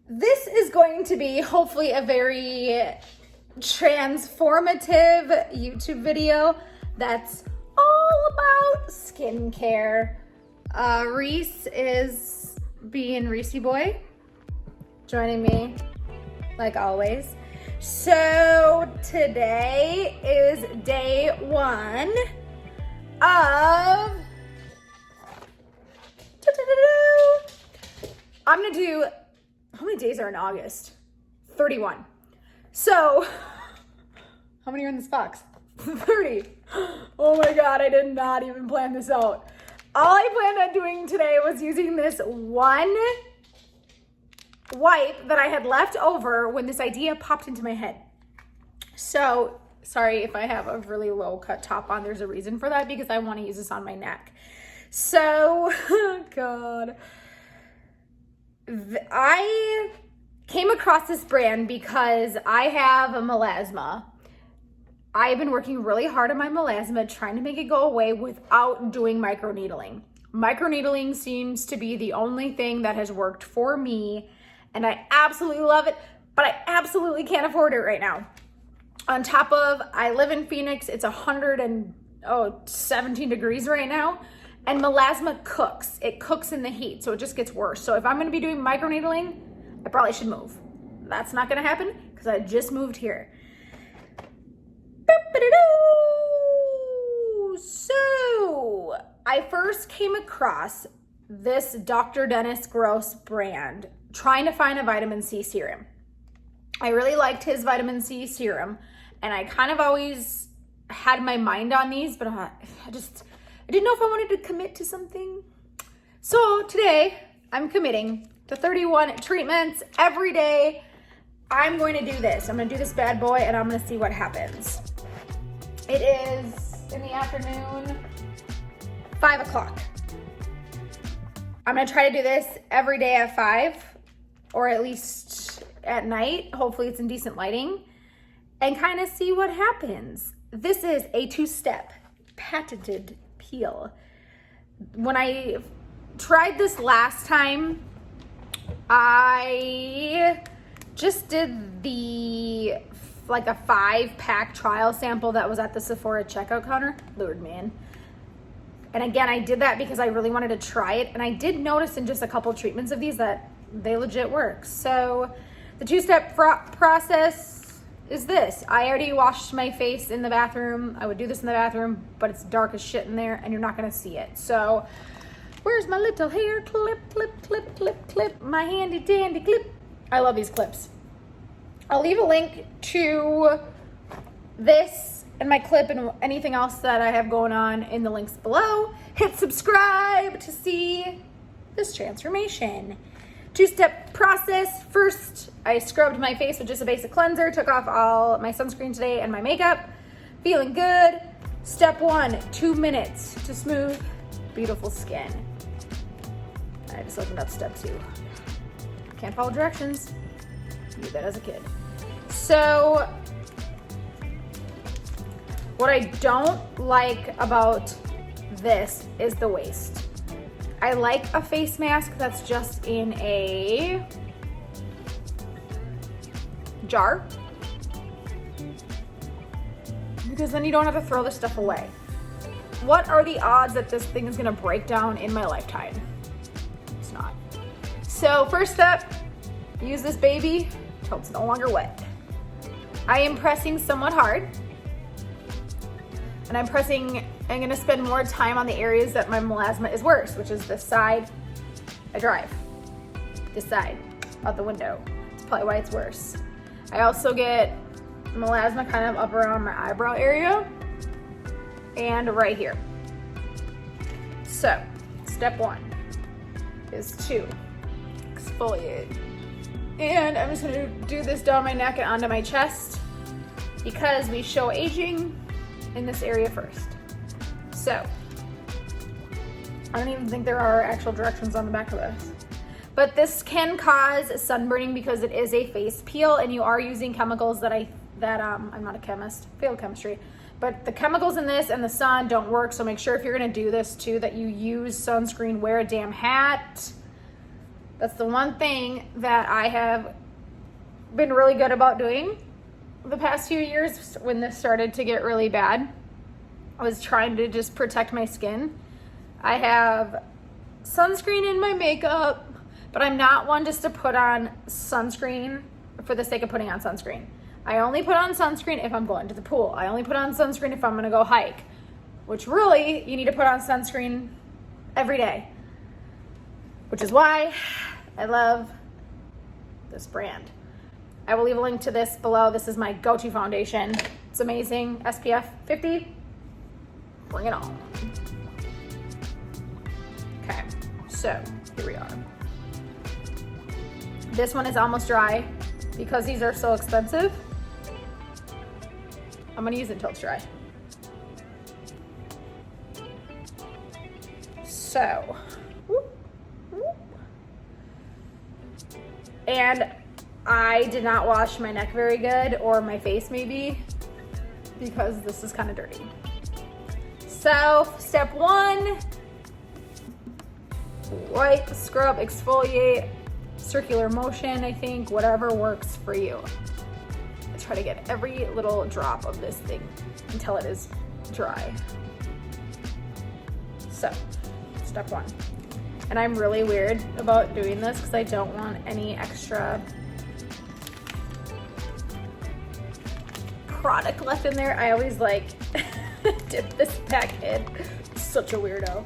This is going to be hopefully a very transformative YouTube video that's all about skincare. Reese is being Reese boy, joining me like always. So today is day one of, I'm gonna do, how many days are in August? 31. So, how many are in this box? 30. Oh my God, I did not even plan this out. All I planned on doing today was using this one wipe that I had left over when this idea popped into my head. So, sorry if I have a really low cut top on. There's a reason for that because I want to use this on my neck. So, God. I came across this brand because I have a melasma. I've been working really hard on my melasma, trying to make it go away without doing microneedling. Microneedling seems to be the only thing that has worked for me, and I absolutely love it, but I absolutely can't afford it right now. On top of, I live in Phoenix, it's 117 degrees right now, and melasma cooks. It cooks in the heat, so it just gets worse. So if I'm gonna be doing microneedling, I probably should move. That's not gonna happen because I just moved here. So I first came across this Dr. Dennis Gross brand trying to find a vitamin C serum. I really liked his vitamin C serum, and I kind of always had my mind on these, but I didn't know if I wanted to commit to something. So today I'm committing to 31 treatments every day. I'm going to do this. I'm going to do this bad boy, and I'm going to see what happens. It is in the afternoon, 5 o'clock. I'm going to try to do this every day at 5, or at least at night. Hopefully it's in decent lighting, and kind of see what happens. This is a 2-step patented peel. When I tried this last time, I just did a 5-pack trial sample that was at the Sephora checkout counter. Lord, man. And again, I did that because I really wanted to try it, and I did notice in just a couple treatments of these that they legit work. So the 2-step process is this. I already washed my face in the bathroom. I would do this in the bathroom, but it's dark as shit in there and you're not gonna see it. So where's my little hair clip, my handy dandy clip. I love these clips. I'll leave a link to this and my clip and anything else that I have going on in the links below. Hit subscribe to see this transformation. 2-step process. First, I scrubbed my face with just a basic cleanser, took off all my sunscreen today and my makeup. Feeling good. Step 1, 2 minutes to smooth, beautiful skin. I just opened up step 2. Can't follow directions. Knew that as a kid. So, what I don't like about this is the waste. I like a face mask that's just in a jar, because then you don't have to throw this stuff away. What are the odds that this thing is gonna break down in my lifetime? It's not. So first step, use this baby till it's no longer wet. I am pressing somewhat hard, and I'm gonna spend more time on the areas that my melasma is worse, which is this side I drive, this side out the window. That's probably why it's worse. I also get melasma kind of up around my eyebrow area and right here. So step 1 is to exfoliate. And I'm just gonna do this down my neck and onto my chest because we show aging in this area first. So, I don't even think there are actual directions on the back of this. But this can cause sunburning because it is a face peel and you are using chemicals that I'm not a chemist, failed chemistry, but the chemicals in this and the sun don't work. So make sure if you're gonna do this too that you use sunscreen, wear a damn hat, That's the one thing that I have been really good about doing the past few years when this started to get really bad. I was trying to just protect my skin. I have sunscreen in my makeup, but I'm not one just to put on sunscreen for the sake of putting on sunscreen. I only put on sunscreen if I'm going to the pool. I only put on sunscreen if I'm gonna go hike, which really, you need to put on sunscreen every day, which is why I love this brand. I will leave a link to this below. This is my go-to foundation. It's amazing. SPF 50. Bring it on. Okay, so here we are. This one is almost dry because these are so expensive. I'm gonna use it until it's dry. So, whoop, whoop. And I did not wash my neck very good, or my face maybe, because this is kind of dirty. So, step one, wipe, scrub, exfoliate, circular motion, I think, whatever works for you. I try to get every little drop of this thing until it is dry. So, step one. And I'm really weird about doing this because I don't want any extra product left in there. I always like dip this back in. Such a weirdo.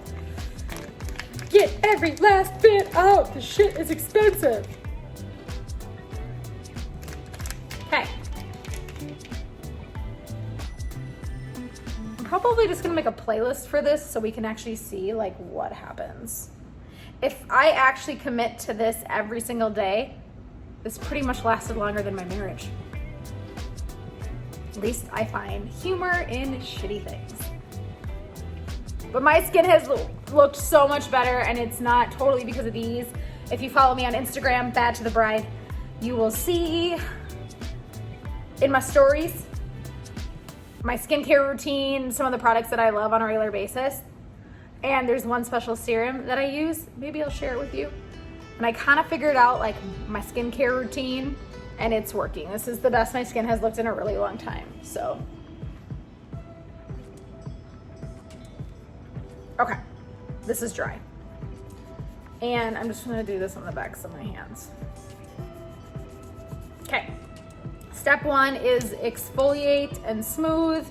Get every last bit out. The shit is expensive. Okay. I'm probably just gonna make a playlist for this so we can actually see like what happens. If I actually commit to this every single day, this pretty much lasted longer than my marriage. At least I find humor in shitty things. But my skin has looked so much better, and it's not totally because of these. If you follow me on Instagram, Bad to the Bride, you will see in my stories my skincare routine, some of the products that I love on a regular basis. And there's one special serum that I use. Maybe I'll share it with you. And I kind of figured out like my skincare routine, and it's working. This is the best my skin has looked in a really long time. So, okay, this is dry. And I'm just gonna do this on the backs of my hands. Okay, step one is exfoliate and smooth.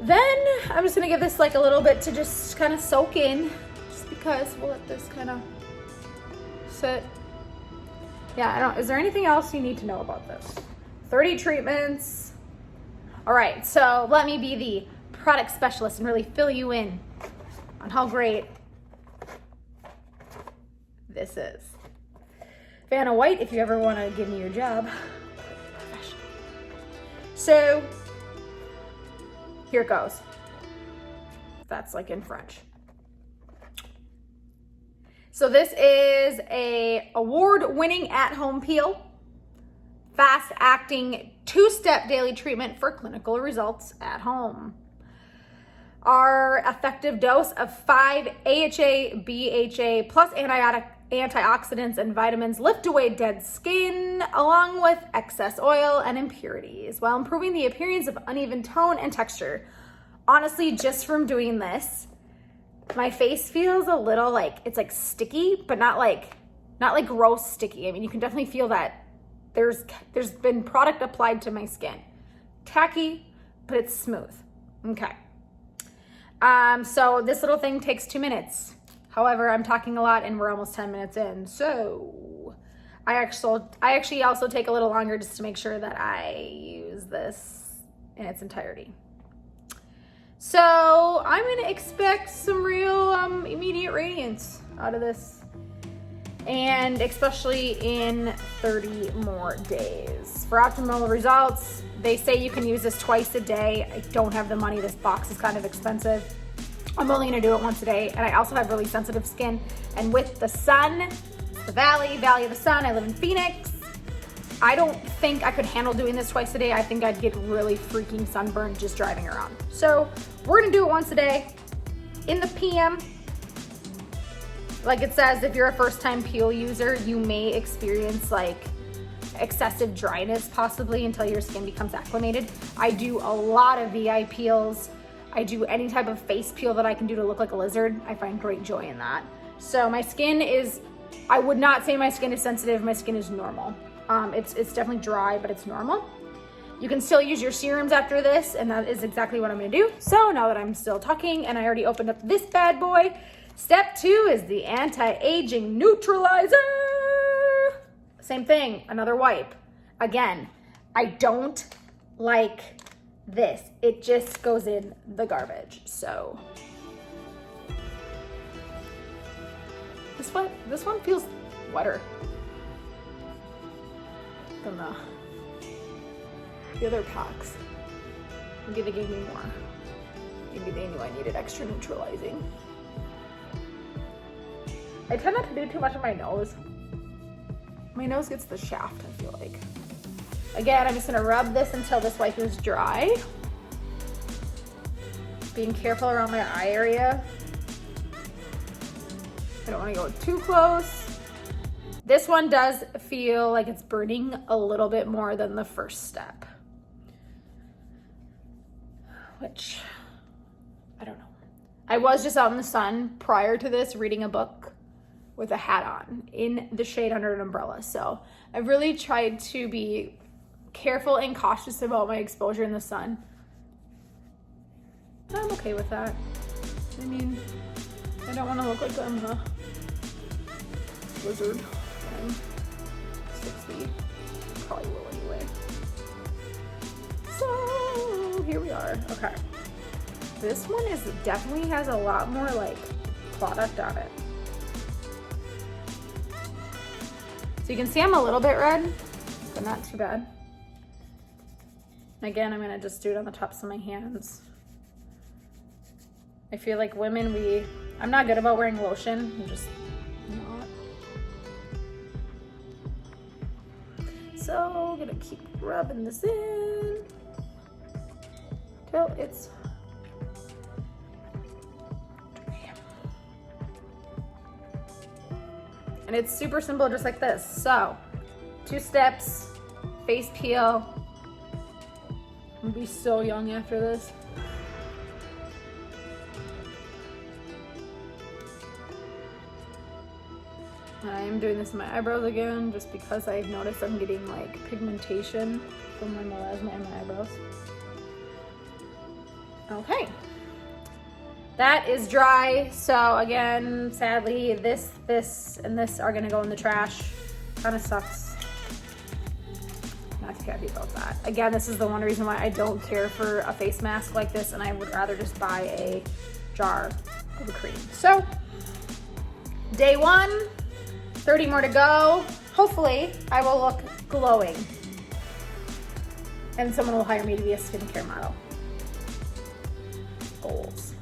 Then I'm just gonna give this like a little bit to just kind of soak in, just because we'll let this kind of sit. Yeah, I don't, is there anything else you need to know about this? 30 treatments. All right, so let me be the product specialist and really fill you in on how great this is. Vanna White, if you ever want to give me your job. So, here it goes. That's like in French. So this is a award-winning at-home peel, fast-acting 2-step daily treatment for clinical results at home. Our effective dose of 5 AHA, BHA plus antioxidants and vitamins lift away dead skin along with excess oil and impurities while improving the appearance of uneven tone and texture. Honestly, just from doing this, my face feels a little like it's like sticky, but not like gross sticky. I mean, you can definitely feel that there's been product applied to my skin. Tacky, but it's smooth. Okay. So this little thing takes 2 minutes. However, I'm talking a lot and we're almost 10 minutes in. So I actually also take a little longer just to make sure that I use this in its entirety. So I'm gonna expect some real immediate radiance out of this, and especially in 30 more days. For optimal results, they say you can use this twice a day. I don't have the money. This box is kind of expensive. I'm only gonna do it once a day, and I also have really sensitive skin. And with the sun, the valley of the sun, I live in Phoenix. I don't think I could handle doing this twice a day. I think I'd get really freaking sunburned just driving around. So we're gonna do it once a day in the PM. Like it says, if you're a first-time peel user, you may experience like excessive dryness possibly until your skin becomes acclimated. I do a lot of VI peels. I do any type of face peel that I can do to look like a lizard. I find great joy in that. So my skin is, I would not say my skin is sensitive. My skin is normal. It's definitely dry, but it's normal. You can still use your serums after this, and that is exactly what I'm gonna do. So now that I'm still talking and I already opened up this bad boy, step 2 is the anti-aging neutralizer. Same thing, another wipe. Again, I don't like this. It just goes in the garbage. So this one feels wetter than the other packs. Maybe they gave me more. Maybe they knew I needed extra neutralizing. I tend not to do too much on my nose. My nose gets the shaft, I feel like. Again, I'm just gonna rub this until this wipe is dry. Being careful around my eye area. I don't wanna go too close. This one does feel like it's burning a little bit more than the first step. Which, I don't know. I was just out in the sun prior to this reading a book with a hat on in the shade under an umbrella. So I've really tried to be careful and cautious about my exposure in the sun. I'm okay with that. I mean, I don't want to look like I'm a lizard. I'm 6 feet. Probably will anyway. So here we are. Okay. This one definitely has a lot more like product on it. So you can see I'm a little bit red, but not too bad. Again, I'm gonna just do it on the tops of my hands. I feel like women, I'm not good about wearing lotion. I'm just not. So I'm gonna keep rubbing this in till it's dry. And it's super simple, just like this. So 2 steps, face peel. I'm gonna be so young after this. I'm doing this in my eyebrows again, just because I've noticed I'm getting like pigmentation from my melasma in my eyebrows. Okay, that is dry. So again, sadly, this, and this are gonna go in the trash. Kind of sucks. Not too happy about that. Again, this is the one reason why I don't care for a face mask like this, and I would rather just buy a jar of cream. So, day 1, 30 more to go. Hopefully, I will look glowing. And someone will hire me to be a skincare model. Goals.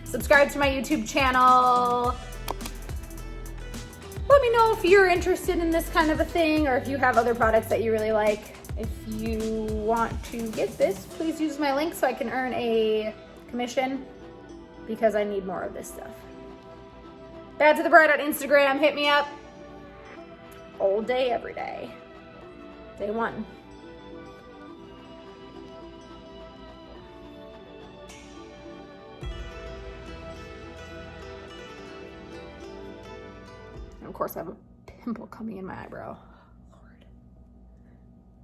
Subscribe to my YouTube channel. Let me know if you're interested in this kind of a thing, or if you have other products that you really like. If you want to get this, please use my link so I can earn a commission, because I need more of this stuff. Bad to the Bride on Instagram, hit me up. All day, every day. Day 1. And of course, I have a pimple coming in my eyebrow.